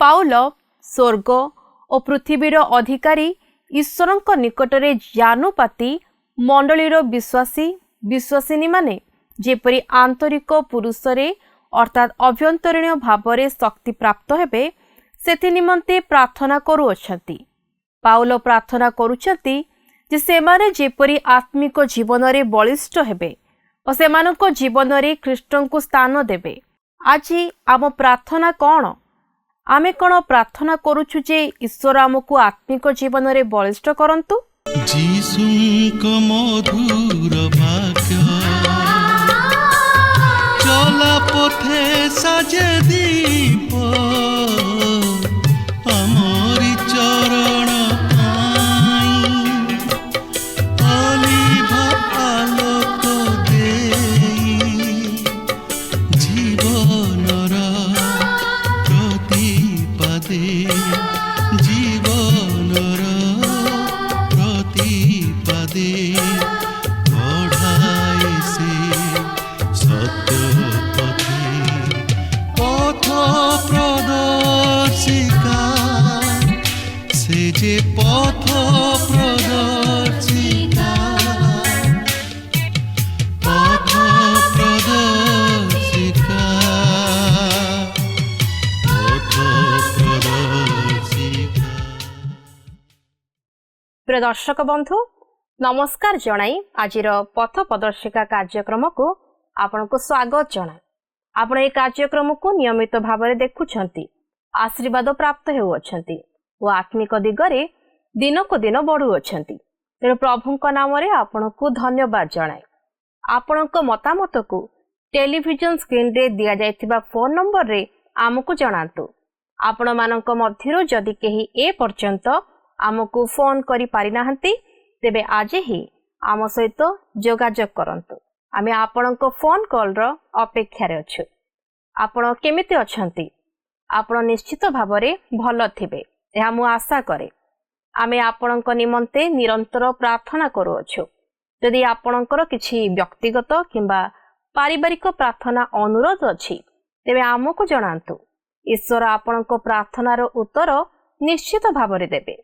पाउल स्वर्ग और पृथ्वीर अधिकारी ईश्वर निकटरे ज्ञानुपाती मंडलीर विश्वासी विश्वासिनी माने जेपरी आंतरिक पुरुषरे अर्थात अभ्यंतरीण भावरे शक्ति प्राप्त हेबे सेथि निमंते प्रार्थना करूअछंती। पाउल प्रार्थना करूछंती जे सेमाने जेपरी आत्मिक जीवन रे बलिष्ठ हेबे और सेमानक जीवन रे ख्रीष्टन को स्थान देबे। आज आम प्रार्थना कौन? आमे कौन प्रार्थना करूछु जे ईश्वर आमको आत्मिक जीवन रे बलिष्ठ करंतु। जीसुंक मधुर वाक्य चला पथे साजे दीप आमरी चरण पाई अलिभ आलोक देई जीवनर प्रतिपदे जीवनर प्रतिपदे बढ़ाए से सत्य पथे पथ प्रदर्शिका से जे पथ प्रदर्शिका पथ प्रदर्शिका पथ प्रदर्शिका। प्रिय दर्शक बंधु नमस्कार जनाई आजिर पथ प्रदर्शिका कार्यक्रम को आपण को स्वागत जनाए। आपण ए कार्यक्रम को नियमित भाव में देखुछंती, आशीर्वाद प्राप्त हेउछंती और आत्मिक दिगरे दिन को दिन बढ़ुअछंती। तेणु प्रभुଙ୍କ नाम रे आपण को धन्यवाद जनाए। आपणक मतामत को टेलीविजन स्क्रीन रे दिया जायतिबा फोन नंबर रे आमको जणांतु। आपण मानक मध्यरु जदि केही ए पर्यंत आमको फोन करि पारि नाहंती तेबे आज ही आम सहित जोगाजोग करंतु। आमे आपणक फोन कॉल रो अपेक्षा रे अछु। आपण केमिति अछंती? आपण निश्चित भावरे भल थिबे एहा मु आशा करे। आमे आपणक निमंते निरंतर प्रार्थना करू अछु। यदि आपणकर किछि व्यक्तिगत किंबा पारिवारिक प्रार्थना अनुरोध अछि तेबे आमको जणांतु। ईश्वर आपणक प्रार्थनार उत्तर निश्चित भावरे देबे।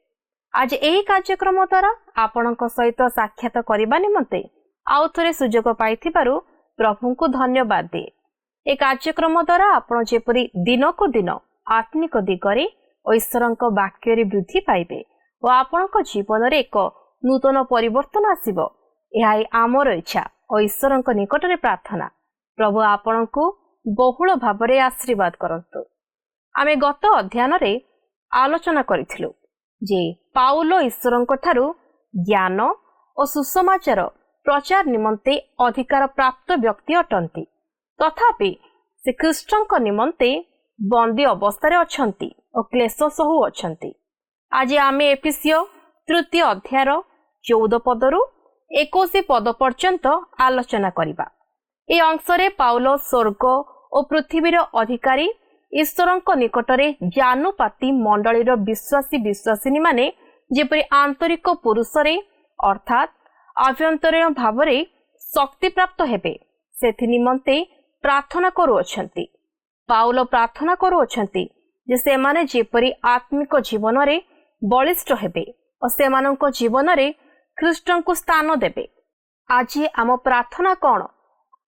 आज एही कार्यक्रम द्वारा आपणक सहित साक्षात करबा निमंते आउ थरे सुजोग पाइथिबारु प्रभु को धन्यवाद दे। ए कार्यक्रम द्वारा आपण जेपरी दिन को दिन आत्मिक दिगरे ईश्वरक वाक्य रे वृद्धि पाइबे और आपणक जीवन रे एक नूतन परिवर्तन आसीबो एहा आमर इच्छा और ईश्वरक निकट रे प्रार्थना। प्रभु आपण को बहुल भाव रे आशीर्वाद करंतु। आमे गत अध्ययन रे आलोचना करिथिलु जे पाउल ईश्वरक ठारू ज्ञान और सुसमाचार प्रचार निमंते अधिकार प्राप्त व्यक्ति अटंती, तथापि से ख्रीष्टଙ୍କ निमंते बंदी अवस्था अछंती और क्लेश सहु अछंती। आज आमे एफिसियो 3 अध्याय 14 पदरु 21 पद पर्यंत आलोचना करिबा। ए अंशरे पाउल स्वर्ग और पृथ्वीर अधिकारी ईश्वरଙ୍କ निकटरे ज्ञानुपाती मंडलीर विश्वासी विश्वासिनी माने जेपरि आंतरिक पुरुषरे अर्थात आभ्यंतरीण भावरे शक्ति प्राप्त हेबे सेथि निमंते प्रार्थना करूअछंती। पाउल प्रार्थना करूअछंती जे सेमाने जेपरि आत्मिक जीवन रे बलिष्ठ हेबे और सेमानक जीवन रे ख्रीष्टन को स्थान देबे। आज आम प्रार्थना कौन?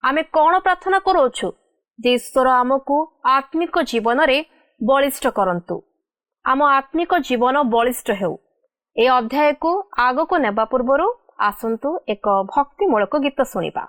आमे कौन प्रार्थना करूछु जे ईश्वर आमको आत्मिक जीवन रे बलिष्ठ करंतु। आम आत्मिक जीवन बलिष्ठ हेउ। ए अध्याय को आगो को नेबा पूर्वरु आसंतु एक भक्तिमूलक गीत सुनिबा।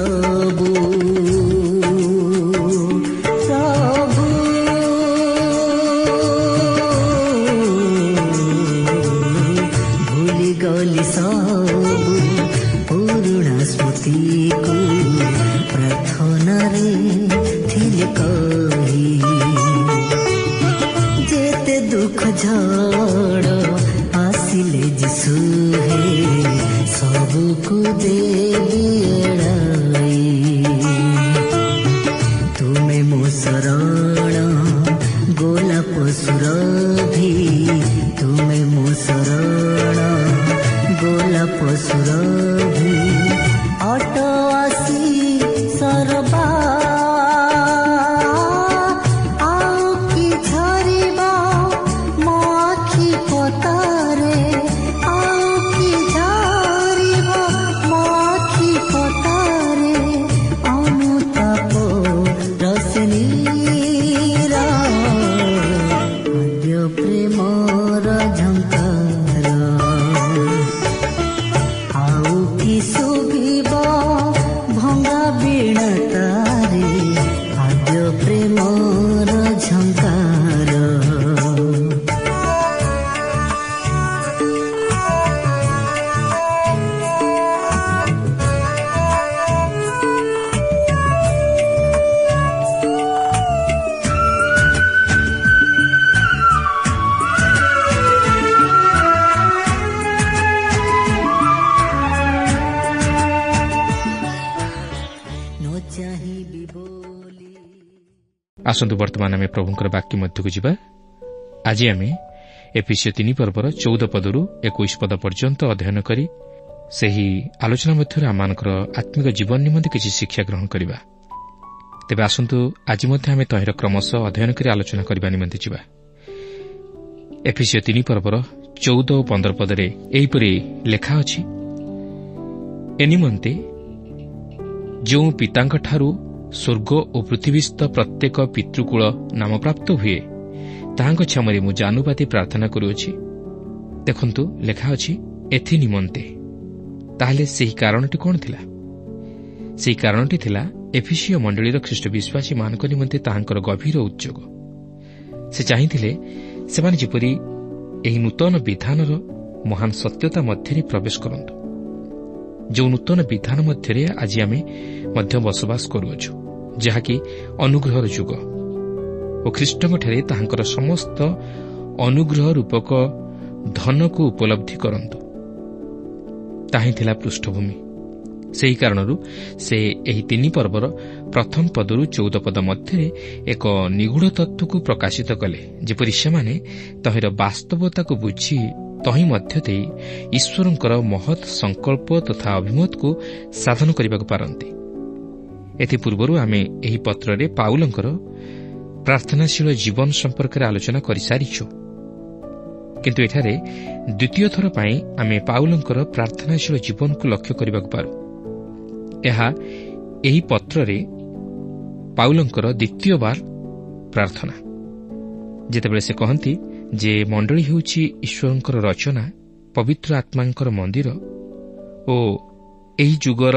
ସବୁ ପ୍ରଭୁ ଭୁଲିଗଲି ସବୁ ପୁରୁଣା ସ୍ମୃତିକୁ ପ୍ରାର୍ଥନାରେ ଥିଲେ କହି ଯେତେ ଦୁଃଖ ଝଡ଼ ଆସିଲେ ଯୀଶୁ ହେ ସବୁକୁ ଦେବି ଏଡ଼ାଇ ତୁମେ ମୋ ଶରଣ ଗୋଲାପ ସୁରଭି ତୁମେ ମୋ ଶରଣ ଗୋଲାପ ସୁରଭି ଅଟ ଆସି ସରବା ଆଉ କି ଝରିବ ମୋ ଆଖି ପତାରେ ଆଉ କି ଝରିବ ମୋ ଆଖି ପତାରେ ଅନୁତାପ ରସନୀର ଆଦ୍ୟ ପ୍ରେମର ଝଙ୍କାର ଆଉ କି ଶୁଭିବ ଭଙ୍ଗା ବୀଣା ତାରେ ଆଦ୍ୟ ପ୍ରେମର ଝଙ୍କାର ନ ଚାହିଁବି ବୋଲି ଆସନ୍ତୁ ବର୍ତ୍ତମାନ ଆମେ ପ୍ରଭୁଙ୍କର ବାକ୍ୟ ମଧ୍ୟକୁ ଯିବା। ଆଜି ଆମେ ଏଫେସୀୟ 3 ପର୍ବର 14 ପଦରୁ 21 ପଦ ପର୍ଯ୍ୟନ୍ତ ଅଧ୍ୟୟନ କରି ସେହି ଆଲୋଚନା ମଧ୍ୟରୁ ଆମମାନଙ୍କର ଆତ୍ମିକ ଜୀବନ ନିମନ୍ତେ କିଛି ଶିକ୍ଷା ଗ୍ରହଣ କରିବା। ତେବେ ଆସନ୍ତୁ ଆଜି ମଧ୍ୟ ଆମେ ତହିଁର କ୍ରମଶଃ ଅଧ୍ୟୟନ କରି ଆଲୋଚନା କରିବା ନିମନ୍ତେ ଯିବା। ଏଫେସୀୟ 3 ପର୍ବର 14 ଓ 15 ପଦରେ ଏହିପରି ଲେଖା ଅଛି, ଏ ନିମନ୍ତେ ଯେଉଁ ପିତାଙ୍କଠାରୁ ସ୍ୱର୍ଗ ଓ ପୃଥିବୀସ୍ଥ ପ୍ରତ୍ୟେକ ପିତୃକୁଳ ନାମପ୍ରାପ୍ତ ହୁଏ, ତାହାଙ୍କ କ୍ଷମରେ ମୁଁ ଜାନୁପାତି ପ୍ରାର୍ଥନା କରୁଅଛି। ଦେଖନ୍ତୁ ଲେଖା ଅଛି ଏଥି ନିମନ୍ତେ। ତାହେଲେ ସେହି କାରଣଟି କ'ଣ ଥିଲା? ସେହି କାରଣଟି ଥିଲା ଏଫେସୀୟ ମଣ୍ଡଳୀର ଖ୍ରୀଷ୍ଟ ବିଶ୍ୱାସୀମାନଙ୍କ ନିମନ୍ତେ ତାହାଙ୍କର ଗଭୀର ଉଦ୍ଯୋଗ। ସେ ଚାହିଁଥିଲେ ସେମାନେ ଯେପରି ଏହି ନୂତନ ବିଧାନର ମହାନ ସତ୍ୟତା ମଧ୍ୟରେ ପ୍ରବେଶ କରନ୍ତୁ, ଯେଉଁ ନୂତନ ବିଧାନ ମଧ୍ୟରେ ଆଜି ଆମେ ମଧ୍ୟ ବସବାସ କରୁଅଛୁ, ଯାହାକି ଅନୁଗ୍ରହର ଯୁଗ, ଓ ଖ୍ରୀଷ୍ଟଙ୍କଠାରେ ତାହାଙ୍କର ସମସ୍ତ ଅନୁଗ୍ରହ ରୂପକ ଧନକୁ ଉପଲବ୍ଧି କରନ୍ତୁ। ତାହିଁ ଥିଲା ପୃଷ୍ଠଭୂମି। ସେହି କାରଣରୁ ସେ ଏହି 3 ପର୍ବର ପ୍ରଥମ ପଦରୁ 14 ପଦ ମଧ୍ୟରେ ଏକ ନିଗୂଢ଼ ତତ୍ତ୍ୱକୁ ପ୍ରକାଶିତ କଲେ, ଯେପରି ସେମାନେ ତହିଁର ବାସ୍ତବତାକୁ ବୁଝି ତହିଁ ମଧ୍ୟ ଦେଇ ଈଶ୍ୱରଙ୍କର ମହତ୍ ସଂକଳ୍ପ ତଥା ଅଭିମତକୁ ସାଧନ କରିବାକୁ ପାରନ୍ତି। ଏଥିପୂର୍ବରୁ ଆମେ ଏହି ପତ୍ରରେ ପାଉଲଙ୍କର ପ୍ରାର୍ଥନାଶୀଳ ଜୀବନ ସମ୍ପର୍କରେ ଆଲୋଚନା କରିସାରିଛୁ, କିନ୍ତୁ ଏଠାରେ ଦ୍ୱିତୀୟ ଥର ପାଇଁ ଆମେ ପାଉଲଙ୍କର ପ୍ରାର୍ଥନାଶୀଳ ଜୀବନକୁ ଲକ୍ଷ୍ୟ କରିବାକୁ ପାରୁ। ଏହା ଏହି ପତ୍ରରେ ପାଉଲଙ୍କର ଦ୍ୱିତୀୟବାର ପ୍ରାର୍ଥନା, ଯେତେବେଳେ ସେ କହନ୍ତି ଯେ ମଣ୍ଡଳୀ ହେଉଛି ଈଶ୍ୱରଙ୍କର ରଚନା, ପବିତ୍ର ଆତ୍ମାଙ୍କର ମନ୍ଦିର ଓ ଏହି ଯୁଗର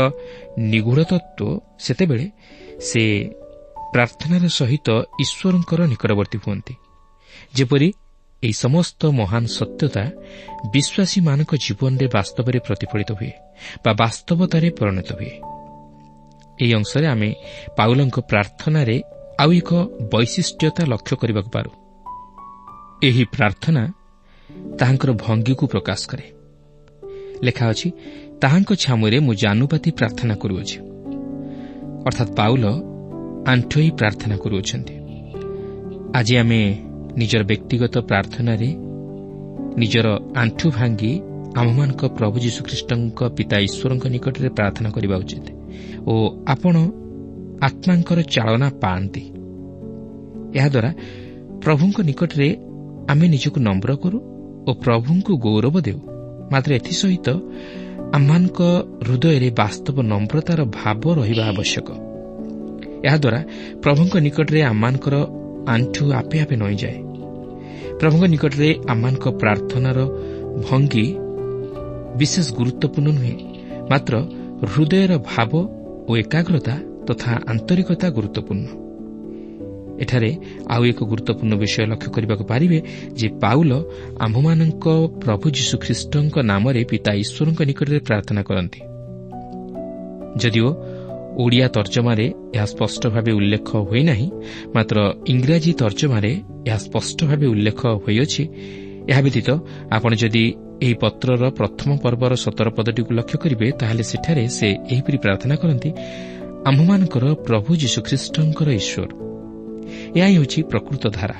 ନିଗୂଢ଼ ତତ୍ତ୍ୱ, ସେତେବେଳେ ସେ ପ୍ରାର୍ଥନାର ସହିତ ଈଶ୍ୱରଙ୍କର ନିକଟବର୍ତ୍ତୀ ହୁଅନ୍ତି, ଯେପରି ଏହି ସମସ୍ତ ମହାନ ସତ୍ୟତା ବିଶ୍ୱାସୀମାନଙ୍କ ଜୀବନରେ ବାସ୍ତବରେ ପ୍ରତିଫଳିତ ହୁଏ ବା ବାସ୍ତବତାରେ ପରିଣତ ହୁଏ। ଏହି ଅଂଶରେ ଆମେ ପାଉଲଙ୍କ ପ୍ରାର୍ଥନାରେ ଆଉ ଏକ ବୈଶିଷ୍ଟ୍ୟତା ଲକ୍ଷ୍ୟ କରିବାକୁ ପାରୁ। ଏହି ପ୍ରାର୍ଥନା ତାହାଙ୍କର ଭଙ୍ଗୀକୁ ପ୍ରକାଶ କରେ। ଲେଖା ଅଛି, ତାହାଙ୍କ ଛାମୁରେ ମୁଁ ଜାନୁପାତି ପ୍ରାର୍ଥନା କରୁଅଛି। ଅର୍ଥାତ୍ ପାଉଲ ଆଣ୍ଠୋଇ ପ୍ରାର୍ଥନା କରୁଅଛନ୍ତି। ଆଜି ଆମେ ନିଜର ବ୍ୟକ୍ତିଗତ ପ୍ରାର୍ଥନାରେ ନିଜର ଆଣ୍ଠୁ ଭାଙ୍ଗି ଆମମାନଙ୍କ ପ୍ରଭୁ ଯୀଶୁଖ୍ରୀଷ୍ଟଙ୍କ ପିତା ଈଶ୍ୱରଙ୍କ ନିକଟରେ ପ୍ରାର୍ଥନା କରିବା ଉଚିତ ଓ ଆପଣ ଆତ୍ମାଙ୍କର ଚାଳନା ପାଆନ୍ତି। ଏହାଦ୍ୱାରା ପ୍ରଭୁଙ୍କ ନିକଟରେ ଆମେ ନିଜକୁ ନମ୍ର କରୁ ଓ ପ୍ରଭୁଙ୍କୁ ଗୌରବ ଦେଉ। ମାତ୍ର ଏଥିସହିତ ଆମମାନଙ୍କ ହୃଦୟରେ ବାସ୍ତବ ନମ୍ରତାର ଭାବ ରହିବା ଆବଶ୍ୟକ। ଏହାଦ୍ୱାରା ପ୍ରଭୁଙ୍କ ନିକଟରେ ଆମମାନଙ୍କର ଆଣ୍ଠୁ ଆପେ ଆପେ ନଇଁଯାଏ। ପ୍ରଭୁଙ୍କ ନିକଟରେ ଆମମାନଙ୍କ ପ୍ରାର୍ଥନାର ଭଙ୍ଗୀ ବିଶେଷ ଗୁରୁତ୍ୱପୂର୍ଣ୍ଣ ନୁହେଁ, ମାତ୍ର ହୃଦୟର ଭାବ ଓ ଏକାଗ୍ରତା ତଥା ଆନ୍ତରିକତା ଗୁରୁତ୍ୱପୂର୍ଣ୍ଣ। ଏଠାରେ ଆଉ ଏକ ଗୁରୁତ୍ୱପୂର୍ଣ୍ଣ ବିଷୟ ଲକ୍ଷ୍ୟ କରିବାକୁ ପାରିବେ ଯେ ପାଉଲ ଆମ୍ଭମାନଙ୍କ ପ୍ରଭୁ ଯୀଶୁଖ୍ରୀଷ୍ଟଙ୍କ ନାମରେ ପିତା ଈଶ୍ୱରଙ୍କ ନିକଟରେ ପ୍ରାର୍ଥନା କରନ୍ତି। ଯଦିଓ ଓଡ଼ିଆ ତର୍ଜମାରେ ଏହା ସ୍ପଷ୍ଟ ଭାବେ ଉଲ୍ଲେଖ ହୋଇନାହିଁ, ମାତ୍ର ଇଂରାଜୀ ତର୍ଜମାରେ ଏହା ସ୍ପଷ୍ଟ ଭାବେ ଉଲ୍ଲେଖ ହୋଇଅଛି। ଏହା ବ୍ୟତୀତ ଆପଣ ଯଦି ଏହି ପତ୍ରର ପ୍ରଥମ ପର୍ବର 17 ପଦଟିକୁ ଲକ୍ଷ୍ୟ କରିବେ, ତାହେଲେ ସେଠାରେ ସେ ଏହିପରି ପ୍ରାର୍ଥନା କରନ୍ତି, ଆମ୍ଭମାନଙ୍କର ପ୍ରଭୁ ଯୀଶୁଖ୍ରୀଷ୍ଟଙ୍କର ଈଶ୍ୱର। ଏହା ହେଉଛି ପ୍ରକୃତ ଧାରା।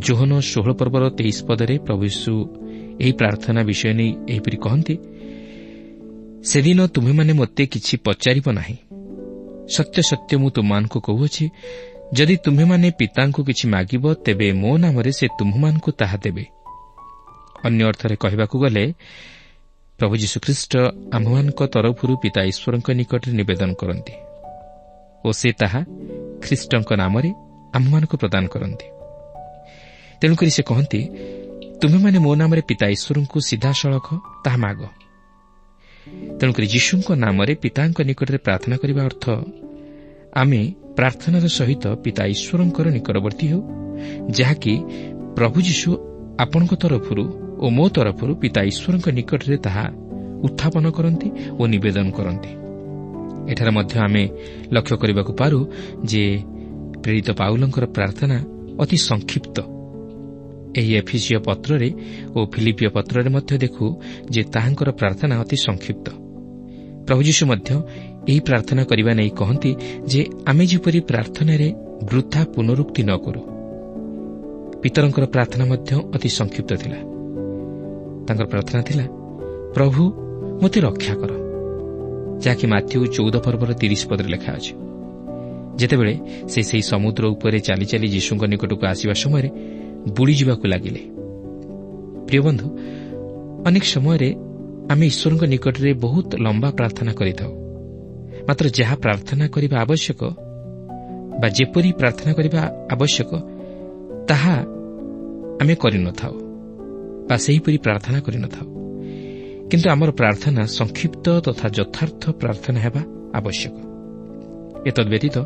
ଯୋହନ 16 ପର୍ବର 23 ପଦରେ ପ୍ରଭୁ ଯୀଶୁ ଏହି ପ୍ରାର୍ଥନା ବିଷୟ ନେଇ ଏହିପରି କହନ୍ତି, ସେଦିନ ତୁମେମାନେ ମୋତେ କିଛି ପଚାରିବ ନାହିଁ। ସତ୍ୟ ସତ୍ୟ ମୁଁ ତୁମମାନଙ୍କୁ କହୁଅଛି, ଯଦି ତୁମେମାନେ ପିତାଙ୍କୁ କିଛି ମାଗିବ, ତେବେ ମୋ ନାମରେ ସେ ତୁମମାନଙ୍କୁ ତାହା ଦେବେ। ଅନ୍ୟ ଅର୍ଥରେ କହିବାକୁ ଗଲେ ପ୍ରଭୁ ଯୀଶୁଖ୍ରୀଷ୍ଟ ଆମ୍ଭମାନଙ୍କ ତରଫରୁ ପିତା ଈଶ୍ୱରଙ୍କ ନିକଟରେ ନିବେଦନ କରନ୍ତି ଓ ସେ ତାହା ଖ୍ରୀଷ୍ଟଙ୍କ ନାମରେ ଆମ୍ଭମାନଙ୍କୁ ପ୍ରଦାନ କରନ୍ତି। ତେଣୁକରି ସେ କହନ୍ତି, ତୁମେମାନେ ମୋ ନାମରେ ପିତା ଈଶ୍ୱରଙ୍କୁ ସିଧାସଳଖ ତାହା ମାଗ। ତେଣୁକରି ଯୀଶୁଙ୍କ ନାମରେ ପିତାଙ୍କ ନିକଟରେ ପ୍ରାର୍ଥନା କରିବା ଅର୍ଥ ଆମେ ପ୍ରାର୍ଥନାର ସହିତ ପିତା ଈଶ୍ୱରଙ୍କର ନିକଟବର୍ତ୍ତୀ ହେଉ, ଯାହାକି ପ୍ରଭୁ ଯୀଶୁ ଆପଣଙ୍କ ତରଫରୁ ଓ ମୋ ତରଫରୁ ପିତା ଈଶ୍ୱରଙ୍କ ନିକଟରେ ତାହା ଉତ୍ଥାପନ କରନ୍ତି ଓ ନିବେଦନ କରନ୍ତି। ଏଠାରେ ମଧ୍ୟ ଆମେ ଲକ୍ଷ୍ୟ କରିବାକୁ ପାରୁ ଯେ ପ୍ରେରିତ ପାଉଲଙ୍କର ପ୍ରାର୍ଥନା ଅତି ସଂକ୍ଷିପ୍ତ। ଏହି ଏଫିସୀୟ ପତ୍ରରେ ଓ ଫିଲିପିୟ ପତ୍ରରେ ମଧ୍ୟ ଦେଖୁ ଯେ ତାହାଙ୍କର ପ୍ରାର୍ଥନା ଅତି ସଂକ୍ଷିପ୍ତ। ପ୍ରଭୁ ଯୀଶୁ ମଧ୍ୟ ଏହି ପ୍ରାର୍ଥନା କରିବା ନେଇ କହନ୍ତି ଯେ ଆମେ ଯେପରି ପ୍ରାର୍ଥନାରେ ବୃଥା ପୁନରୁକ୍ତି ନ କରୁ। ପିତରଙ୍କର ପ୍ରାର୍ଥନା ମଧ୍ୟ ଅତି ସଂକ୍ଷିପ୍ତ ଥିଲା। ତାଙ୍କର ପ୍ରାର୍ଥନା ଥିଲା, ପ୍ରଭୁ ମୋତେ ରକ୍ଷା କର, ଯାହାକି ମାଥ୍ୟୁ 14 ପର୍ବର 30 ପଦରେ ଲେଖା ଅଛି। ଯେତେବେଳେ ସେ ସେହି ସମୁଦ୍ର ଉପରେ ଚାଲି ଚାଲି ଯୀଶୁଙ୍କ ନିକଟକୁ ଆସିବା ସମୟରେ ବୁଡ଼ିଯିବାକୁ ଲାଗିଲେ। ପ୍ରିୟ ବନ୍ଧୁ, ଅନେକ ସମୟରେ ଆମେ ଈଶ୍ୱରଙ୍କ ନିକଟରେ ବହୁତ ଲମ୍ବା ପ୍ରାର୍ଥନା କରିଥାଉ, ମାତ୍ର ଯାହା ପ୍ରାର୍ଥନା କରିବା ଆବଶ୍ୟକ ବା ଯେପରି ପ୍ରାର୍ଥନା କରିବା ଆବଶ୍ୟକ ତାହା ଆମେ କରିନଥାଉ ବା ସେହିପରି ପ୍ରାର୍ଥନା କରିନଥାଉ। କିନ୍ତୁ ଆମର ପ୍ରାର୍ଥନା ସଂକ୍ଷିପ୍ତ ତଥା ଯଥାର୍ଥ ପ୍ରାର୍ଥନା ହେବା ଆବଶ୍ୟକ। ଏତଦ୍ବ୍ୟତୀତ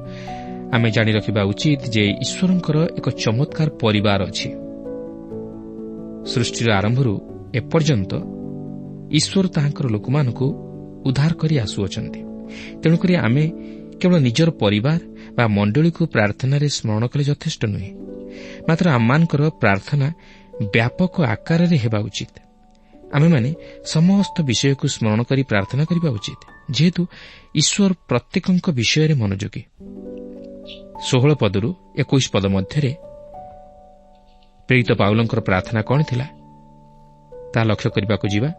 ଆମେ ଜାଣି ରଖିବା ଉଚିତ ଯେ ଈଶ୍ୱରଙ୍କର ଏକ ଚମତ୍କାର ପରିବାର ଅଛି। ସୃଷ୍ଟିର ଆରମ୍ଭରୁ ଏପର୍ଯ୍ୟନ୍ତ ଈଶ୍ୱର ତାହାଙ୍କର ଲୋକମାନଙ୍କୁ ଉଦ୍ଧାର କରି ଆସୁଅଛନ୍ତି। ତେଣୁକରି ଆମେ କେବଳ ନିଜର ପରିବାର ବା ମଣ୍ଡଳୀକୁ ପ୍ରାର୍ଥନାରେ ସ୍ମରଣ କଲେ ଯଥେଷ୍ଟ ନୁହେଁ, ମାତ୍ର ଆମମାନଙ୍କର ପ୍ରାର୍ଥନା ବ୍ୟାପକ ଆକାରରେ ହେବା ଉଚିତ। ଆମେମାନେ ସମସ୍ତ ବିଷୟକୁ ସ୍ମରଣ କରି ପ୍ରାର୍ଥନା କରିବା ଉଚିତ, ଯେହେତୁ ଈଶ୍ୱର ପ୍ରତ୍ୟେକଙ୍କ ବିଷୟରେ ମନୋଯୋଗୀ। 16 ପଦରୁ 21 ପଦ ମଧ୍ୟରେ ପ୍ରେରିତ ପାଉଲଙ୍କର ପ୍ରାର୍ଥନା କ'ଣ ଥିଲା ତାହା ଲକ୍ଷ୍ୟ କରିବାକୁ ଯିବା।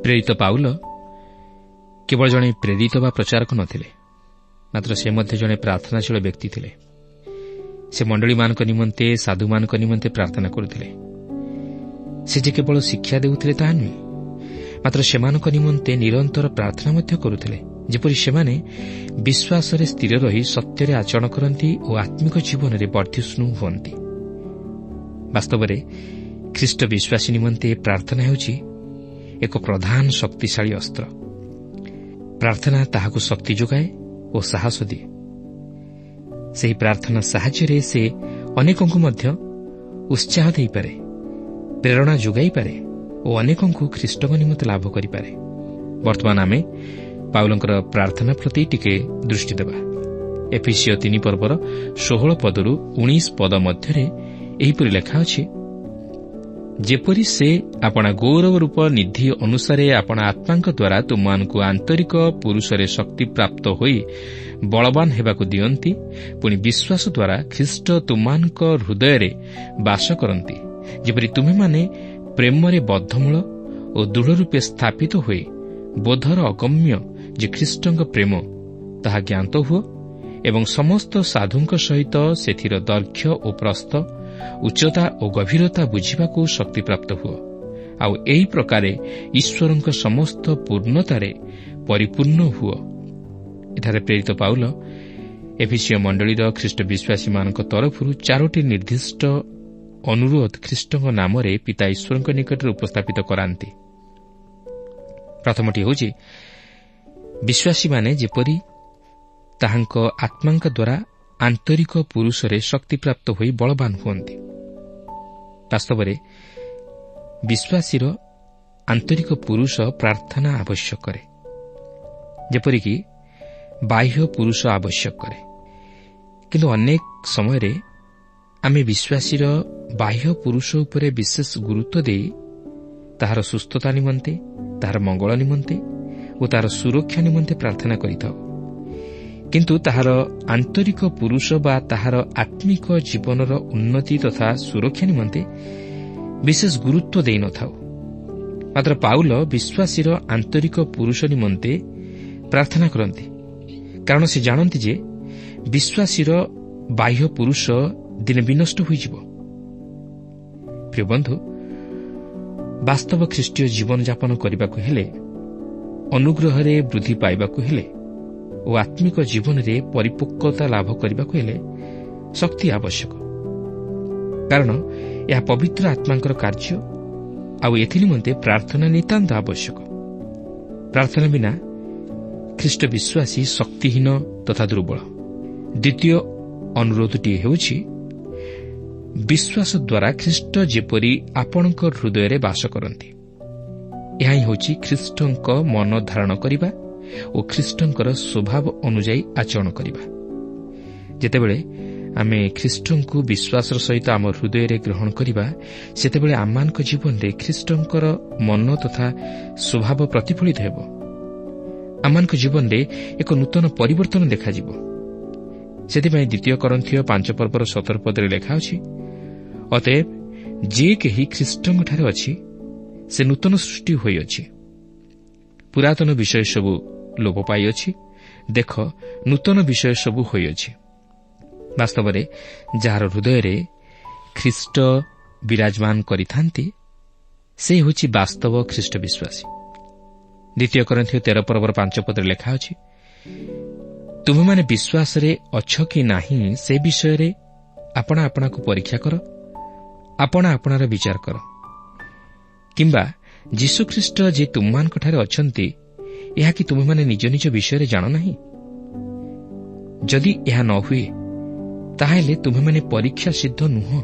ପ୍ରେରିତ ପାଉଲ କେବଳ ଜଣେ ପ୍ରେରିତ ବା ପ୍ରଚାରକ ନ ଥିଲେ, ମାତ୍ର ସେ ମଧ୍ୟ ଜଣେ ପ୍ରାର୍ଥନାଶୀଳ ବ୍ୟକ୍ତି ଥିଲେ। ସେ ମଣ୍ଡଳୀମାନଙ୍କ ନିମନ୍ତେ, ସାଧୁମାନଙ୍କ ନିମନ୍ତେ ପ୍ରାର୍ଥନା କରୁଥିଲେ। ସେ ଯେ କେବଳ ଶିକ୍ଷା ଦେଉଥିଲେ ତାହା ନୁହେଁ, ମାତ୍ର ସେମାନଙ୍କ ନିମନ୍ତେ ନିରନ୍ତର ପ୍ରାର୍ଥନା ମଧ୍ୟ କରୁଥିଲେ, ଯେପରି ସେମାନେ ବିଶ୍ୱାସରେ ସ୍ଥିର ରହି ସତ୍ୟରେ ଆଚରଣ କରନ୍ତି ଓ ଆତ୍ମିକ ଜୀବନରେ ବର୍ଦ୍ଧିଷ୍ଣୁ ହୁଅନ୍ତି। ବାସ୍ତବରେ ଖ୍ରୀଷ୍ଟ ବିଶ୍ୱାସୀ ନିମନ୍ତେ ପ୍ରାର୍ଥନା ହେଉଛି ଏକ ପ୍ରଧାନ ଶକ୍ତିଶାଳୀ ଅସ୍ତ୍ର। ପ୍ରାର୍ଥନା ତାହାକୁ ଶକ୍ତି ଯୋଗାଏ ଓ ସାହସ ଦିଏ। ସେହି ପ୍ରାର୍ଥନା ସାହାଯ୍ୟରେ ସେ ଅନେକଙ୍କୁ ମଧ୍ୟ ଉତ୍ସାହ ଦେଇପାରେ, ପ୍ରେରଣା ଯୋଗାଇପାରେ ଓ ଅନେକଙ୍କୁ ଖ୍ରୀଷ୍ଟଙ୍କ ନିମନ୍ତେ ଲାଭ କରିପାରେ। ବର୍ତ୍ତମାନ ଆମେ ପାଉଲଙ୍କର ପ୍ରାର୍ଥନା ପ୍ରତି ଟିକେ ଦୃଷ୍ଟି ଦେବା। ଏଫିସିୟ 3 ପର୍ବର 16 ପଦରୁ 19 ପଦ ମଧ୍ୟରେ ଏହିପରି ଲେଖା ଅଛି, ଯେପରି ସେ ଆପଣା ଗୌରବ ରୂପ ନିଧି ଅନୁସାରେ ଆପଣା ଆତ୍ମାଙ୍କ ଦ୍ୱାରା ତୁମମାନଙ୍କୁ ଆନ୍ତରିକ ପୁରୁଷରେ ଶକ୍ତି ପ୍ରାପ୍ତ ହୋଇ ବଳବାନ ହେବାକୁ ଦିଅନ୍ତି, ପୁଣି ବିଶ୍ୱାସ ଦ୍ୱାରା ଖ୍ରୀଷ୍ଟ ତୁମମାନଙ୍କ ହୃଦୟରେ ବାସ କରନ୍ତି, ଯେପରି ତୁମେମାନେ ପ୍ରେମରେ ବଦ୍ଧମୂଳ ଓ ଦୃଢ଼ ରୂପେ ସ୍ଥାପିତ ହୋଇ ବୋଧର ଅଗମ୍ୟ ଯେ ଖ୍ରୀଷ୍ଟଙ୍କ ପ୍ରେମ ତାହା ଜ୍ଞାତ ହୁଅ ଏବଂ ସମସ୍ତ ସାଧୁଙ୍କ ସହିତ ସେଥିର ଦୈର୍ଘ୍ୟ ଓ ପ୍ରସ୍ଥ, ଉଚ୍ଚତା ଓ ଗଭୀରତା ବୁଝିବାକୁ ଶକ୍ତିପ୍ରାପ୍ତ ହୁଅ, ଆଉ ଏହି ପ୍ରକାରେ ଈଶ୍ୱରଙ୍କ ସମସ୍ତ ପୂର୍ଣ୍ଣତାରେ ପରିପୂର୍ଣ୍ଣ ହୁଅ। ଏଠାରେ ପ୍ରେରିତ ପାଉଲ ଏଫିସିୟ ମଣ୍ଡଳୀର ଖ୍ରୀଷ୍ଟ ବିଶ୍ୱାସୀମାନଙ୍କ ତରଫରୁ 4ଟି ନିର୍ଦ୍ଦିଷ୍ଟ ଅନୁରୋଧ ଖ୍ରୀଷ୍ଟଙ୍କ ନାମରେ ପିତା ଈଶ୍ୱରଙ୍କ ନିକଟରେ ଉପସ୍ଥାପିତ କରାନ୍ତି। ପ୍ରଥମଟି ହେଉଛି ବିଶ୍ୱାସୀମାନେ ଯେପରି ତାହାଙ୍କ ଆତ୍ମାଙ୍କ ଦ୍ୱାରା ଆନ୍ତରିକ ପୁରୁଷରେ ଶକ୍ତିପ୍ରାପ୍ତ ହୋଇ ବଳବାନ ହୁଅନ୍ତି। ବାସ୍ତବରେ ବିଶ୍ୱାସୀର ଆନ୍ତରିକ ପୁରୁଷ ପ୍ରାର୍ଥନା ଆବଶ୍ୟକ କରେ, ଯେପରିକି ବାହ୍ୟ ପୁରୁଷ ଆବଶ୍ୟକ କରେ। କିନ୍ତୁ ଅନେକ ସମୟରେ ଆମେ ବିଶ୍ୱାସୀର ବାହ୍ୟ ପୁରୁଷ ଉପରେ ବିଶେଷ ଗୁରୁତ୍ୱ ଦେଇ ତାହାର ସୁସ୍ଥତା ନିମନ୍ତେ, ତାହାର ମଙ୍ଗଳ ନିମନ୍ତେ ଓ ତାହାର ସୁରକ୍ଷା ନିମନ୍ତେ ପ୍ରାର୍ଥନା କରିଥାଉ। କିନ୍ତୁ ତାହାର ଆନ୍ତରିକ ପୁରୁଷ ବା ତାହାର ଆତ୍ମିକ ଜୀବନର ଉନ୍ନତି ତଥା ସୁରକ୍ଷା ନିମନ୍ତେ ବିଶେଷ ଗୁରୁତ୍ୱ ଦେଇନଥାଉ। ମାତ୍ର ପାଉଲ ବିଶ୍ୱାସୀର ଆନ୍ତରିକ ପୁରୁଷ ନିମନ୍ତେ ପ୍ରାର୍ଥନା କରନ୍ତି, କାରଣ ସେ ଜାଣନ୍ତି ଯେ ବିଶ୍ୱାସୀର ବାହ୍ୟ ପୁରୁଷ ଦିନେ ବିନଷ୍ଟ ହୋଇଯିବ। ପ୍ରିୟ ବନ୍ଧୁ, ବାସ୍ତବ ଖ୍ରୀଷ୍ଟୀୟ ଜୀବନଯାପନ କରିବାକୁ ହେଲେ, ଅନୁଗ୍ରହରେ ବୃଦ୍ଧି ପାଇବାକୁ ହେଲେ ଓ ଆତ୍ମିକ ଜୀବନରେ ପରିପକ୍ୱତା ଲାଭ କରିବାକୁ ହେଲେ ଶକ୍ତି ଆବଶ୍ୟକ, କାରଣ ଏହା ପବିତ୍ର ଆତ୍ମାଙ୍କର କାର୍ଯ୍ୟ ଆଉ ଏଥି ନିମନ୍ତେ ପ୍ରାର୍ଥନା ନିତାନ୍ତ ଆବଶ୍ୟକ। ପ୍ରାର୍ଥନା ବିନା ଖ୍ରୀଷ୍ଟ ବିଶ୍ୱାସୀ ଶକ୍ତିହୀନ ତଥା ଦୁର୍ବଳ। ଦ୍ୱିତୀୟ ଅନୁରୋଧଟି ହେଉଛି, ବିଶ୍ୱାସ ଦ୍ୱାରା ଖ୍ରୀଷ୍ଟ ଯେପରି ଆପଣଙ୍କ ହୃଦୟରେ ବାସ କରନ୍ତି। ଏହା ହିଁ ହେଉଛି ଖ୍ରୀଷ୍ଟଙ୍କ ମନ ଧାରଣ କରିବା ଓ ଖ୍ରୀଷ୍ଟଙ୍କର ସ୍ୱଭାବ ଅନୁଯାୟୀ ଆଚରଣ କରିବା। ଯେତେବେଳେ ଆମେ ଖ୍ରୀଷ୍ଟଙ୍କୁ ବିଶ୍ୱାସର ସହିତ ଆମ ହୃଦୟରେ ଗ୍ରହଣ କରିବା, ସେତେବେଳେ ଆମମାନଙ୍କ ଜୀବନରେ ଖ୍ରୀଷ୍ଟଙ୍କର ମନ ତଥା ସ୍ୱଭାବ ପ୍ରତିଫଳିତ ହେବ। ଆମମାନଙ୍କ ଜୀବନରେ ଏକ ନୂତନ ପରିବର୍ତ୍ତନ ଦେଖାଯିବ। ସେଥିପାଇଁ 2 କରନ୍ଥୀୟ 5:17 ଲେଖା ଅଛି, ଅତଏବ ଯେ କେହି ଖ୍ରୀଷ୍ଟଙ୍କଠାରେ ଅଛି, ସେ ନୂତନ ସୃଷ୍ଟି ହୋଇଅଛି। ପୁରାତନ ବିଷୟ ସବୁ ଲୋପ ପାଇଅଛି, ଦେଖ ନୂତନ ବିଷୟ ସବୁ ହୋଇଅଛି। ବାସ୍ତବରେ ଯାହାର ହୃଦୟରେ ଖ୍ରୀଷ୍ଟ ବିରାଜମାନ କରିଥାନ୍ତି, ସେ ହେଉଛି ବାସ୍ତବ ଖ୍ରୀଷ୍ଟ ବିଶ୍ୱାସୀ। 2 କରନ୍ଥୀୟ 13:5 ଲେଖା ଅଛି, ତୁମେମାନେ ବିଶ୍ୱାସରେ ଅଛ କି ନାହିଁ ସେ ବିଷୟରେ ଆପଣା ଆପଣାକୁ ପରୀକ୍ଷା କର, ଆପଣା ଆପଣାର ବିଚାର କର। କିମ୍ବା ଯୀଶୁଖ୍ରୀଷ୍ଟ ଯେ ତୁମମାନଙ୍କଠାରେ ଅଛନ୍ତି, ଏହା କି ତୁମେମାନେ ନିଜ ନିଜ ବିଷୟରେ ଜାଣ ନାହିଁ? ଯଦି ଏହା ନ ହୁଏ, ତାହେଲେ ତୁମେମାନେ ପରୀକ୍ଷା ସିଦ୍ଧ ନୁହଁ।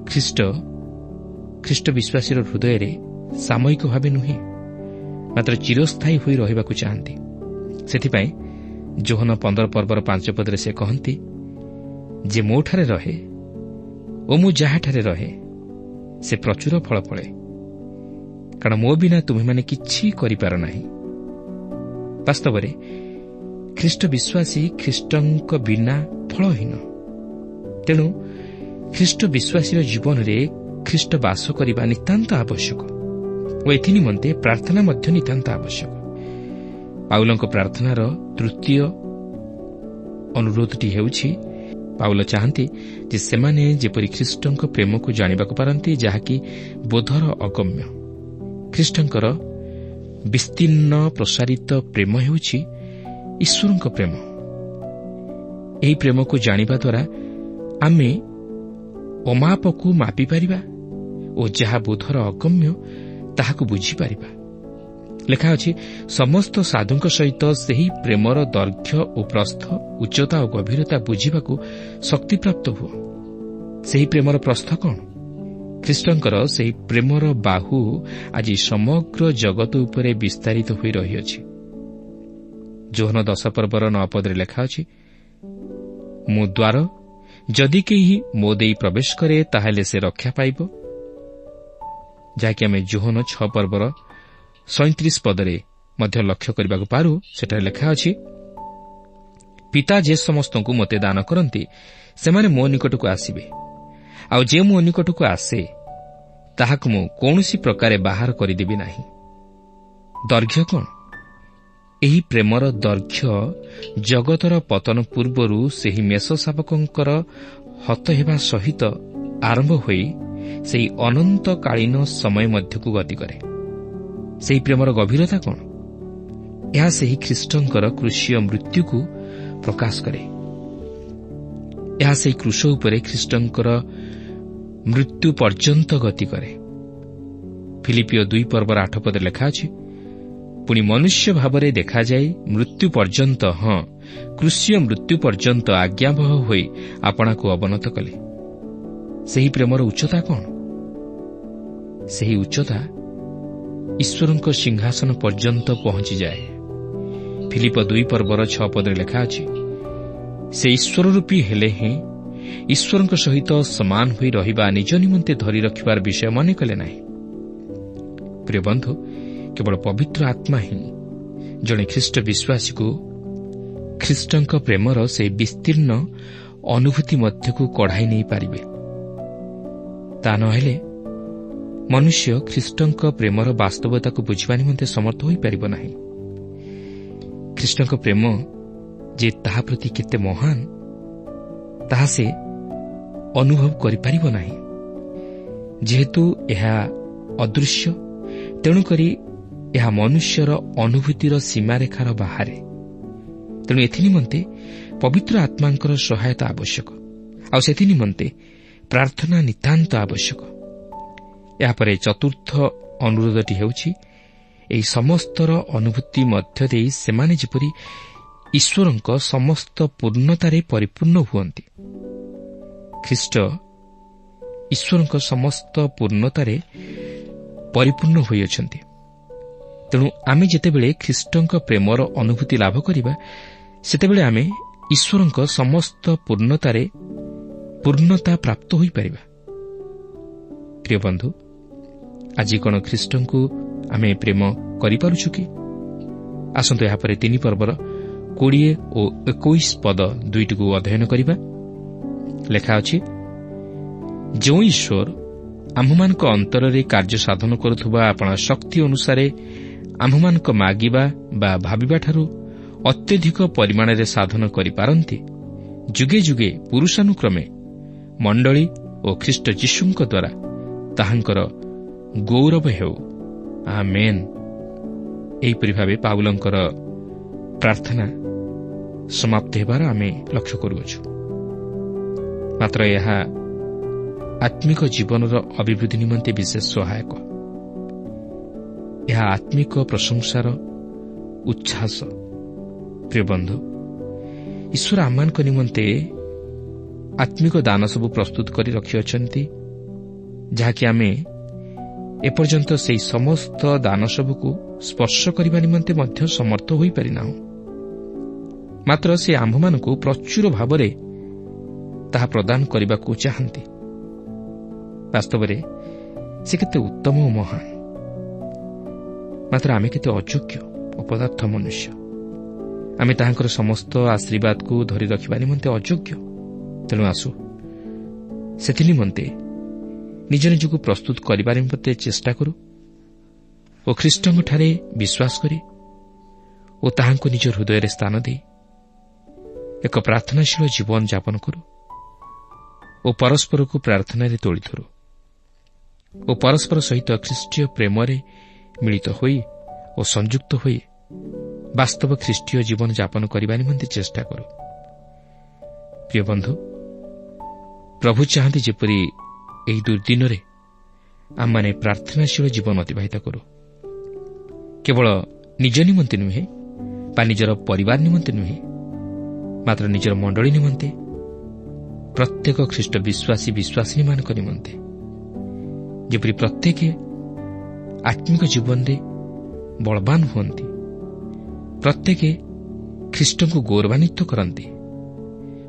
ଖ୍ରୀଷ୍ଟ ବିଶ୍ୱାସୀର ହୃଦୟରେ ସାମୟିକ ଭାବେ ନୁହେଁ, ମାତ୍ର ଚିରସ୍ଥାୟୀ ହୋଇ ରହିବାକୁ ଚାହାନ୍ତି। ସେଥିପାଇଁ ଯୋହନ 15:5 ସେ କହନ୍ତି, ଯେ ମୋଠାରେ ରହେ ଓ ମୁଁ ଯାହାଠାରେ ରହେ, ସେ ପ୍ରଚୁର ଫଳ ଫଳେ, କାରଣ ମୋ ବିନା ତୁମେମାନେ କିଛି କରିପାର ନାହିଁ। ବାସ୍ତବରେ ଖ୍ରୀଷ୍ଟ ବିଶ୍ୱାସୀ ଖ୍ରୀଷ୍ଟଙ୍କ ବିନା ଫଳହୀନ। ତେଣୁ ଖ୍ରୀଷ୍ଟ ବିଶ୍ୱାସୀର ଜୀବନରେ ଖ୍ରୀଷ୍ଟ ବାସ କରିବା ନିତାନ୍ତ ଆବଶ୍ୟକ ଓ ଏଥି ନିମନ୍ତେ ପ୍ରାର୍ଥନା ମଧ୍ୟ ନିତାନ୍ତ ଆବଶ୍ୟକ। ପାଉଲଙ୍କ ପ୍ରାର୍ଥନାର ତୃତୀୟ ଅନୁରୋଧଟି ହେଉଛି, ପାଉଲ ଚାହାନ୍ତି ଯେ ସେମାନେ ଯେପରି ଖ୍ରୀଷ୍ଟଙ୍କ ପ୍ରେମକୁ ଜାଣିବାକୁ ପାରନ୍ତି, ଯାହାକି ବୋଧର ଅଗମ୍ୟ। ଖ୍ରୀଷ୍ଟଙ୍କର ବିସ୍ତୀର୍ଣ୍ଣ ପ୍ରସାରିତ ପ୍ରେମ ହେଉଛି ଈଶ୍ୱରଙ୍କ ପ୍ରେମ। ଏହି ପ୍ରେମକୁ ଜାଣିବା ଦ୍ୱାରା ଆମେ ଅମାପକୁ ମାପିପାରିବା ଓ ଯାହା ବୋଧର ଅଗମ୍ୟ ତାହାକୁ ବୁଝିପାରିବା। ଲେଖା ଅଛି, ସମସ୍ତ ସାଧୁଙ୍କ ସହିତ ସେହି ପ୍ରେମର ଦୈର୍ଘ୍ୟ ଓ ପ୍ରସ୍ଥ, ଉଚ୍ଚତା ଓ ଗଭୀରତା ବୁଝିବାକୁ ଶକ୍ତିପ୍ରାପ୍ତ ହୁଅ। ସେହି ପ୍ରେମର ପ୍ରସ୍ଥ କ'ଣ? ଖ୍ରୀଷ୍ଟଙ୍କର ସେହି ପ୍ରେମର ବାହୁ ଆଜି ସମଗ୍ର ଜଗତ ଉପରେ ବିସ୍ତାରିତ ହୋଇ ରହିଅଛି। ଯୋହନ 10:9 ଲେଖା ଅଛି, ମୁଁ ଦ୍ୱାର, ଯଦି କେହି ମୋ ଦେଇ ପ୍ରବେଶ କରେ, ତାହେଲେ ସେ ରକ୍ଷା ପାଇବ। ଯାହାକି ଆମେ ଯୋହନ 6:37 ମଧ୍ୟ ଲକ୍ଷ୍ୟ କରିବାକୁ ପାରୁ। ସେଠାରେ ଲେଖା ଅଛି, ପିତା ଯେ ସମସ୍ତଙ୍କୁ ମୋତେ ଦାନ କରନ୍ତି, ସେମାନେ ମୋ ନିକଟକୁ ଆସିବେ, ଆଉ ଯେ ମୋ ନିକଟକୁ ଆସେ, ତାହାକୁ ମୁଁ କୌଣସି ପ୍ରକାରେ ବାହାର କରିଦେବି ନାହିଁ। ଦୈର୍ଘ୍ୟ କ'ଣ? ଏହି ପ୍ରେମର ଦୈର୍ଘ୍ୟ ଜଗତର ପତନ ପୂର୍ବରୁ ସେହି ମେଷ ଶାବକଙ୍କର ହତ ହେବା ସହିତ ଆରମ୍ଭ ହୋଇ ସେହି ଅନନ୍ତକାଳୀନ ସମୟ ମଧ୍ୟକୁ ଗତି କରେ। ସେହି ପ୍ରେମର ଗଭୀରତା କ'ଣ? ଏହା ସେହି ଖ୍ରୀଷ୍ଟଙ୍କର କ୍ରୁଶୀୟ ମୃତ୍ୟୁକୁ ପ୍ରକାଶ କରେ। ଏହା ସେହି କ୍ରୁଶ ଉପରେ ଖ୍ରୀଷ୍ଟଙ୍କର ମୃତ୍ୟୁ ପର୍ଯ୍ୟନ୍ତ ଗତି କରେ। ଫିଲିପିଓ 2:8 ଲେଖା ଅଛି, ପୁଣି ମନୁଷ୍ୟ ଭାବରେ ଦେଖାଯାଇ ମୃତ୍ୟୁ ପର୍ଯ୍ୟନ୍ତ, ହଁ କୃଷ୍ୟ ମୃତ୍ୟୁ ପର୍ଯ୍ୟନ୍ତ ଆଜ୍ଞାବହ ହୋଇ ଆପଣାକୁ ଅବନତ କଲେ। ସେହି ପ୍ରେମର ଉଚ୍ଚତା କ'ଣ? ସେହି ଉଚ୍ଚତା ଈଶ୍ୱରଙ୍କ ସିଂହାସନ ପର୍ଯ୍ୟନ୍ତ ପହଞ୍ଚିଯାଏ। ଫିଲିପ 2:6 ଲେଖା ଅଛି, ସେ ଈଶ୍ୱର ରୂପୀ ହେଲେ ହେଁ ଈଶ୍ୱରଙ୍କ ସହିତ ସମାନ ହୋଇ ରହିବା ନିଜ ନିମନ୍ତେ ଧରି ରଖିବାର ବିଷୟ ମନେ କଲେ ନାହିଁ। ପ୍ରିୟ ବନ୍ଧୁ, କେବଳ ପବିତ୍ର ଆତ୍ମା ହିଁ ଜଣେ ଖ୍ରୀଷ୍ଟ ବିଶ୍ୱାସୀକୁ ଖ୍ରୀଷ୍ଟଙ୍କ ପ୍ରେମର ସେହି ବିସ୍ତୀର୍ଣ୍ଣ ଅନୁଭୂତି ମଧ୍ୟକୁ କଢ଼ାଇ ନେଇପାରିବେ। ତା ନହେଲେ ମନୁଷ୍ୟ ଖ୍ରୀଷ୍ଟଙ୍କ ପ୍ରେମର ବାସ୍ତବତାକୁ ବୁଝିବା ନିମନ୍ତେ ସମର୍ଥ ହୋଇପାରିବ ନାହିଁ। ଖ୍ରୀଷ୍ଟଙ୍କ ପ୍ରେମ ଯେ ତାହା ପ୍ରତି କେତେ ମହାନ, ତାହା ସେ ଅନୁଭବ କରିପାରିବ ନାହିଁ। ଯେହେତୁ ଏହା ଅଦୃଶ୍ୟ, ତେଣୁକରି ଏହା ମନୁଷ୍ୟର ଅନୁଭୂତିର ସୀମାରେଖାର ବାହାରେ। ତେଣୁ ଏଥି ନିମନ୍ତେ ପବିତ୍ର ଆତ୍ମାଙ୍କର ସହାୟତା ଆବଶ୍ୟକ, ଆଉ ସେଥି ନିମନ୍ତେ ପ୍ରାର୍ଥନା ନିତାନ୍ତ ଆବଶ୍ୟକ। ଏହାପରେ ଚତୁର୍ଥ ଅନୁରୋଧଟି ହେଉଛି, ଏହି ସମସ୍ତର ଅନୁଭୂତି ମଧ୍ୟ ଦେଇ ସେମାନେ ଯେପରି ଈଶ୍ୱରଙ୍କ ସମସ୍ତ ପୂର୍ଣ୍ଣତାରେ ପରିପୂର୍ଣ୍ଣ ହୁଅନ୍ତି। ଖ୍ରୀଷ୍ଟ ଈଶ୍ୱରଙ୍କ ସମସ୍ତ ପୂର୍ଣ୍ଣତାରେ ପରିପୂର୍ଣ୍ଣ ହୋଇଅଛନ୍ତି। ତେଣୁ ଆମେ ଯେତେବେଳେ ଖ୍ରୀଷ୍ଟଙ୍କ ପ୍ରେମର ଅନୁଭୂତି ଲାଭ କରିବା, ସେତେବେଳେ ଆମେ ଈଶ୍ୱରଙ୍କ ସମସ୍ତ ପୂର୍ଣ୍ଣତାରେ ପୂର୍ଣ୍ଣତା ପ୍ରାପ୍ତ ହୋଇପାରିବା। ପ୍ରିୟ ବନ୍ଧୁ, ଆଜି କ'ଣ ଖ୍ରୀଷ୍ଟଙ୍କୁ ଆମେ ପ୍ରେମ କରିପାରୁଛୁ କି? ଆସନ୍ତୁ ଏହାପରେ 3 ପର୍ବର 20 ଓ 21 ପଦ ଦୁଇଟିକୁ ଅଧ୍ୟୟନ କରିବା। ଲେଖା ଅଛି, ଯେଉଁ ଈଶ୍ୱର ଆମ୍ଭମାନଙ୍କ ଅନ୍ତରରେ କାର୍ଯ୍ୟ ସାଧନ କରୁଥିବା ଆପଣା ଶକ୍ତି ଅନୁସାରେ ଆମ୍ଭମାନଙ୍କ ମାଗିବା ବା ଭାବିବାଠାରୁ ଅତ୍ୟଧିକ ପରିମାଣରେ ସାଧନ କରିପାରନ୍ତି, ଯୁଗେ ଯୁଗେ ପୁରୁଷାନୁକ୍ରମେ ମଣ୍ଡଳୀ ଓ ଖ୍ରୀଷ୍ଟ ଯୀଶୁଙ୍କ ଦ୍ୱାରା ତାହାଙ୍କର ଗୌରବ ହେଉ। ଆମେନ୍। ଏହିପରି ଭାବେ ପାଉଲଙ୍କର ପ୍ରାର୍ଥନା ସମାପ୍ତ ହେବାର ଆମେ ଲକ୍ଷ୍ୟ କରୁଅଛୁ। ମାତ୍ର ଏହା ଆତ୍ମିକ ଜୀବନର ଅଭିବୃଦ୍ଧି ନିମନ୍ତେ ବିଶେଷ ସହାୟକ। ଏହା ଆତ୍ମିକ ପ୍ରଶଂସାର ଉଚ୍ଛ୍ୱାସ। ପ୍ରିୟ ବନ୍ଧୁ, ଈଶ୍ୱର ଆମମାନଙ୍କ ନିମନ୍ତେ ଆତ୍ମିକ ଦାନ ସବୁ ପ୍ରସ୍ତୁତ କରି ରଖିଅଛନ୍ତି, ଯାହାକି ଆମେ ଏପର୍ଯ୍ୟନ୍ତ ସେହି ସମସ୍ତ ଦାନ ସବୁକୁ ସ୍ପର୍ଶ କରିବା ନିମନ୍ତେ ମଧ୍ୟ ସମର୍ଥ ହୋଇପାରିନାହୁଁ। ମାତ୍ର ସେ ଆମ୍ଭମାନଙ୍କୁ ପ୍ରଚୁର ଭାବରେ ତାହା ପ୍ରଦାନ କରିବାକୁ ଚାହାନ୍ତି। ବାସ୍ତବରେ ସେ କେତେ ଉତ୍ତମ ଓ ମହାନ, ମାତ୍ର ଆମେ କେତେ ଅଯୋଗ୍ୟ ଅପଦାର୍ଥ ମନୁଷ୍ୟ। ଆମେ ତାହାଙ୍କର ସମସ୍ତ ଆଶୀର୍ବାଦକୁ ଧରି ରଖିବା ନିମନ୍ତେ ଅଯୋଗ୍ୟ। ତେଣୁ ଆସୁ ସେଥି ନିମନ୍ତେ ନିଜ ନିଜକୁ ପ୍ରସ୍ତୁତ କରିବା ନିମନ୍ତେ ଚେଷ୍ଟା କରୁ ଓ ଖ୍ରୀଷ୍ଟଙ୍କଠାରେ ବିଶ୍ୱାସ କରି ଓ ତାହାଙ୍କୁ ନିଜ ହୃଦୟରେ ସ୍ଥାନ ଦେଇ ଏକ ପ୍ରାର୍ଥନାଶୀଳ ଜୀବନ ଯାପନ କରୁ ଓ ପରସ୍ପରକୁ ପ୍ରାର୍ଥନାରେ ତୋଳି ଧରୁ ଓ ପରସ୍ପର ସହିତ ଖ୍ରୀଷ୍ଟୀୟ ପ୍ରେମରେ ମିଳିତ ହୋଇ ଓ ସଂଯୁକ୍ତ ହୋଇ ବାସ୍ତବ ଖ୍ରୀଷ୍ଟୀୟ ଜୀବନ ଯାପନ କରିବା ନିମନ୍ତେ ଚେଷ୍ଟା କରୁ। ପ୍ରିୟ ବନ୍ଧୁ, ପ୍ରଭୁ ଚାହାନ୍ତି ଯେପରି ଏହି ଦୁର୍ଦ୍ଦିନରେ ଆମମାନେ ପ୍ରାର୍ଥନାଶୀଳ ଜୀବନ ଅତିବାହିତ କରୁ। କେବଳ ନିଜ ନିମନ୍ତେ ନୁହେଁ ବା ନିଜର ପରିବାର ନିମନ୍ତେ ନୁହେଁ, ମାତ୍ର ନିଜର ମଣ୍ଡଳୀ ନିମନ୍ତେ, ପ୍ରତ୍ୟେକ ଖ୍ରୀଷ୍ଟ ବିଶ୍ୱାସୀ ବିଶ୍ୱାସିନୀମାନଙ୍କ ନିମନ୍ତେ, ଯେପରି ପ୍ରତ୍ୟେକ ଆତ୍ମିକ ଜୀବନରେ ବଳବାନ ହୁଅନ୍ତି, ପ୍ରତ୍ୟେକ ଖ୍ରୀଷ୍ଟଙ୍କୁ ଗୌରବାନ୍ୱିତ କରନ୍ତି,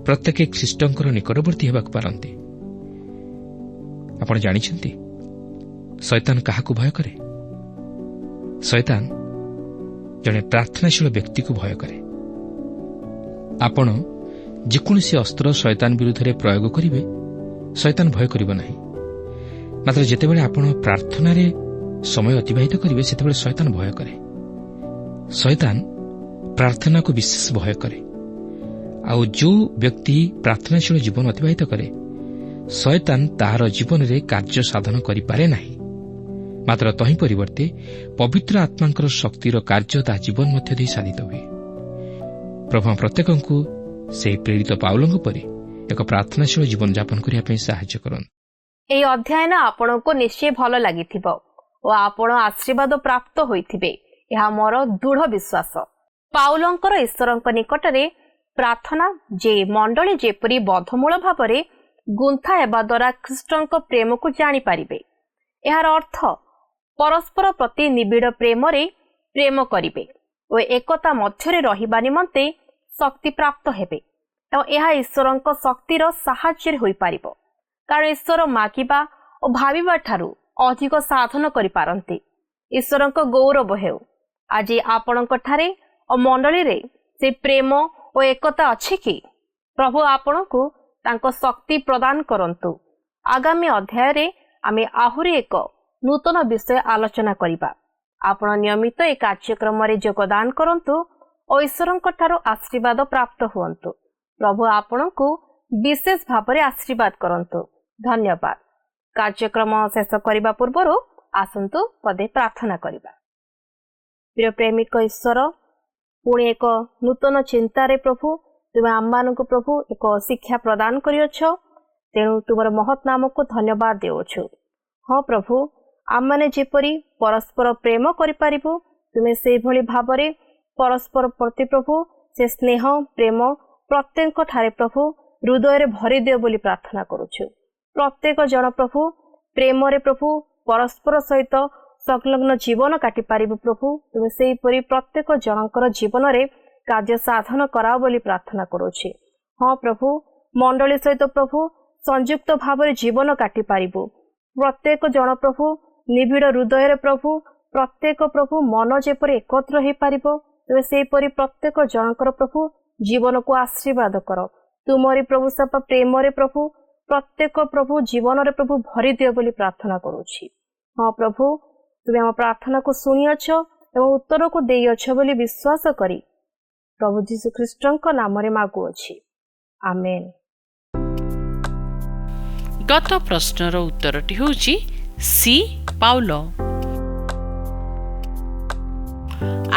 ପ୍ରତ୍ୟେକ ଖ୍ରୀଷ୍ଟଙ୍କର ନିକଟବର୍ତ୍ତୀ ହେବାକୁ ପାରନ୍ତି। ଆପଣ ଜାଣିଛନ୍ତି ଶୈତାନ କାହାକୁ ଭୟ କରେ? ଶୈତାନ ଜଣେ ପ୍ରାର୍ଥନାଶୀଳ ବ୍ୟକ୍ତିକୁ ଭୟ କରେ। ଆପଣ ଯେକୌଣସି ଅସ୍ତ୍ର ଶୈତାନ ବିରୁଦ୍ଧରେ ପ୍ରୟୋଗ କରିବେ, ଶୈତାନ ଭୟ କରିବ ନାହିଁ। ମାତ୍ର ଯେତେବେଳେ ଆପଣ ପ୍ରାର୍ଥନାରେ ସମୟ ଅତିବାହିତ କରିବେ, ସେତେବେଳେ ଶୈତାନ ଭୟ କରେ। ଶୈତାନ ପ୍ରାର୍ଥନାକୁ ବିଶେଷ ଭୟ କରେ। ଆଉ ଯେଉଁ ବ୍ୟକ୍ତି ପ୍ରାର୍ଥନାଶୀଳ ଜୀବନ ଅତିବାହିତ କରେ, ଶୈତାନ ତାହାର ଜୀବନରେ କାର୍ଯ୍ୟ ସାଧନ କରିପାରେ ନାହିଁ। ମାତ୍ର ତହିଁ ପରିବର୍ତ୍ତେ ପବିତ୍ର ଆତ୍ମାଙ୍କର ଶକ୍ତିର କାର୍ଯ୍ୟ ତାହା ଜୀବନ ମଧ୍ୟ ଦେଇ ସାଧିତ ହୁଏ। ପ୍ରଭୁ ପ୍ରତ୍ୟେକଙ୍କୁ ସେହି ପ୍ରେରିତ ପାଉଲଙ୍କ ପରି ଏକ ପ୍ରାର୍ଥନାଶୀଳ ଜୀବନଯାପନ କରିବା ପାଇଁ ସାହାଯ୍ୟ କରନ୍ତୁ। ଏହି ଅଧ୍ୟୟନ ଆପଣଙ୍କୁ ନିଶ୍ଚୟ ଭଲ ଲାଗିଥିବ ଓ ଆପଣ ଆଶୀର୍ବାଦ ପ୍ରାପ୍ତ ହୋଇଥିବେ ଏହା ମୋର ଦୃଢ଼ ବିଶ୍ୱାସ। ପାଉଲଙ୍କର ଈଶ୍ୱରଙ୍କ ନିକଟରେ ପ୍ରାର୍ଥନା ଯେ ମଣ୍ଡଳୀ ଯେପରି ବଦ୍ଧମୂଳ ଭାବରେ ଗୁନ୍ଥା ହେବା ଦ୍ୱାରା ଖ୍ରୀଷ୍ଟଙ୍କ ପ୍ରେମକୁ ଜାଣିପାରିବେ। ଏହାର ଅର୍ଥ ପରସ୍ପର ପ୍ରତି ନିବିଡ଼ ପ୍ରେମରେ ପ୍ରେମ କରିବେ ଓ ଏକତା ମଧ୍ୟରେ ରହିବା ନିମନ୍ତେ ଶକ୍ତି ପ୍ରାପ୍ତ ହେବେ ଏବଂ ଏହା ଈଶ୍ୱରଙ୍କ ଶକ୍ତିର ସାହାଯ୍ୟରେ ହୋଇପାରିବ। କାରଣ ଈଶ୍ୱର ମାଗିବା ଓ ଭାବିବା ଠାରୁ ଅଧିକ ସାଧନ କରିପାରନ୍ତି। ଈଶ୍ୱରଙ୍କ ଗୌରବ ହେଉ। ଆଜି ଆପଣଙ୍କଠାରେ ଓ ମଣ୍ଡଳୀରେ ସେ ପ୍ରେମ ଓ ଏକତା ଅଛି କି? ପ୍ରଭୁ ଆପଣଙ୍କୁ ତାଙ୍କ ଶକ୍ତି ପ୍ରଦାନ କରନ୍ତୁ। ଆଗାମୀ ଅଧ୍ୟାୟରେ ଆମେ ଆହୁରି ଏକ ନୂତନ ବିଷୟ ଆଲୋଚନା କରିବା। ଆପଣ ନିୟମିତ ଏ କାର୍ଯ୍ୟକ୍ରମରେ ଯୋଗଦାନ କରନ୍ତୁ ଓ ଈଶ୍ୱରଙ୍କ ଠାରୁ ଆଶୀର୍ବାଦ ପ୍ରାପ୍ତ ହୁଅନ୍ତୁ। ପ୍ରଭୁ ଆପଣଙ୍କୁ ବିଶେଷ ଭାବରେ ଆଶୀର୍ବାଦ କରନ୍ତୁ। ଧନ୍ୟବାଦ। କାର୍ଯ୍ୟକ୍ରମ ଶେଷ କରିବା ପୂର୍ବରୁ ଆସନ୍ତୁ ପଦେ ପ୍ରାର୍ଥନା କରିବା। ପ୍ରିୟ ପ୍ରେମିକ ଈଶ୍ୱର, ପୁଣି ଏକ ନୂତନ ଚିନ୍ତାରେ ପ୍ରଭୁ ତୁମେ ଆମମାନଙ୍କୁ ପ୍ରଭୁ ଏକ ଶିକ୍ଷା ପ୍ରଦାନ କରିଅଛ। ତେଣୁ ତୁମର ମହତ୍ ନାମକୁ ଧନ୍ୟବାଦ ଦେଉଛୁ। ହଁ ପ୍ରଭୁ, ଆମମାନେ ଯେପରି ପରସ୍ପର ପ୍ରେମ କରିପାରିବୁ, ତୁମେ ସେହିଭଳି ଭାବରେ ପରସ୍ପର ପ୍ରତି ପ୍ରଭୁ ସେ ସ୍ନେହ ପ୍ରେମ ପ୍ରତ୍ୟେକ ଠାରେ ପ୍ରଭୁ ହୃଦୟରେ ଭରିଦିଅ ବୋଲି ପ୍ରାର୍ଥନା କରୁଛୁ। ପ୍ରତ୍ୟେକ ଜଣ ପ୍ରଭୁ ପ୍ରେମରେ ପ୍ରଭୁ ପରସ୍ପର ସହିତ ସଂଲଗ୍ନ ଜୀବନ କାଟିପାରିବୁ ପ୍ରଭୁ। ତୁମେ ସେହିପରି ପ୍ରତ୍ୟେକ ଜଣଙ୍କର ଜୀବନରେ କାର୍ଯ୍ୟ ସାଧନ କରାଅ ବୋଲି ପ୍ରାର୍ଥନା କରୁଛି। ହଁ ପ୍ରଭୁ, ମଣ୍ଡଳୀ ସହିତ ପ୍ରଭୁ ସଂଯୁକ୍ତ ଭାବରେ ଜୀବନ କାଟିପାରିବୁ। ପ୍ରତ୍ୟେକ ଜଣ ପ୍ରଭୁ ନିବିଡ଼ ହୃଦୟରେ ପ୍ରଭୁ ପ୍ରତ୍ୟେକ ପ୍ରଭୁ ମନ ଯେପରି ଏକତ୍ର ହୋଇପାରିବ, ତୁମେ ସେହିପରି ପ୍ରତ୍ୟେକ ଜଣଙ୍କର ପ୍ରଭୁ ଜୀବନକୁ ଆଶୀର୍ବାଦ କର। ତୁମରି ପ୍ରଭୁ ସପା ପ୍ରେମରେ ପ୍ରଭୁ ପ୍ରତ୍ୟେକ ପ୍ରଭୁ ଜୀବନରେ ପ୍ରଭୁ ଭରିଦିଅ ବୋଲି ପ୍ରାର୍ଥନା କରୁଛି। ହଁ ପ୍ରଭୁ, ତୁମେ ଆମ ପ୍ରାର୍ଥନାକୁ ଶୁଣିଅଛ ଏବଂ ଉତ୍ତରକୁ ଦେଇଅଛ ବୋଲି ବିଶ୍ୱାସ କରି ପ୍ରଭୁ ଯୀଶୁ ଖ୍ରୀଷ୍ଟଙ୍କ ନାମରେ ମାଗୁଅଛି। ଆମେନ୍। ଗତ ପ୍ରଶ୍ନର ଉତ୍ତରଟି ହେଉଛି ସି ପାଉଲ।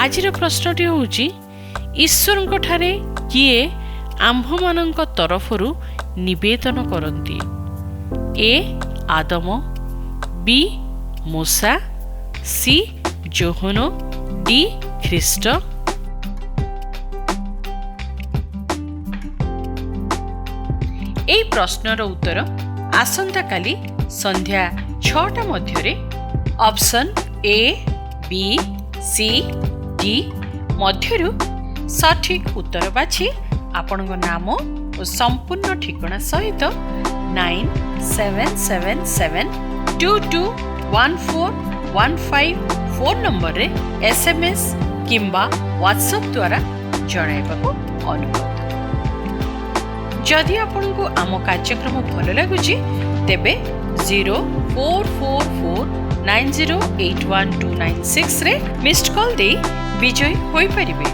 ଆଜିର ପ୍ରଶ୍ନଟି ହେଉଛି ଈଶ୍ୱରଙ୍କ ଠାରେ କିଏ ଆମ୍ଭମାନଙ୍କ ତରଫରୁ ନିବେଦନ କରନ୍ତି? ଏ ଆଦମ, ବି ମୂଷା, ସି ଯୋହନ, ଡି ଖ୍ରୀଷ୍ଟ। ଏହି ପ୍ରଶ୍ନର ଉତ୍ତର ଆସନ୍ତାକାଲି ସନ୍ଧ୍ୟା 6ଟା ମଧ୍ୟରେ option A, B, C, D ମଧ୍ୟରୁ ସଠିକ୍ ଉତ୍ତର ବାଛି ଆପଣଙ୍କ ନାମ ଓ ସମ୍ପୂର୍ଣ୍ଣ ଠିକଣା ସହିତ 9777221415 ଫୋନ୍ ନମ୍ବରରେ SMS କିମ୍ବା ହ୍ୱାଟ୍ସଆପ୍ ଦ୍ୱାରା ଜଣାଇବାକୁ ଅନୁରୋଧ। ଯଦି ଆପଣଙ୍କୁ ଆମ କାର୍ଯ୍ୟକ୍ରମ ଭଲ ଲାଗୁଛି ତେବେ 044490812996ରେ ମିସ୍ଡ କଲ୍ ଦେଇ ବିଜୟୀ ହୋଇପାରିବେ।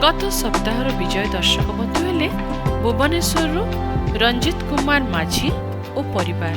ଗତ ସପ୍ତାହର ବିଜୟ ଦର୍ଶକ ବନ୍ଧୁ ହେଲେ ଭୁବନେଶ୍ୱରରୁ ରଞ୍ଜିତ କୁମାର ମାଝୀ ଓ ପରିବାର।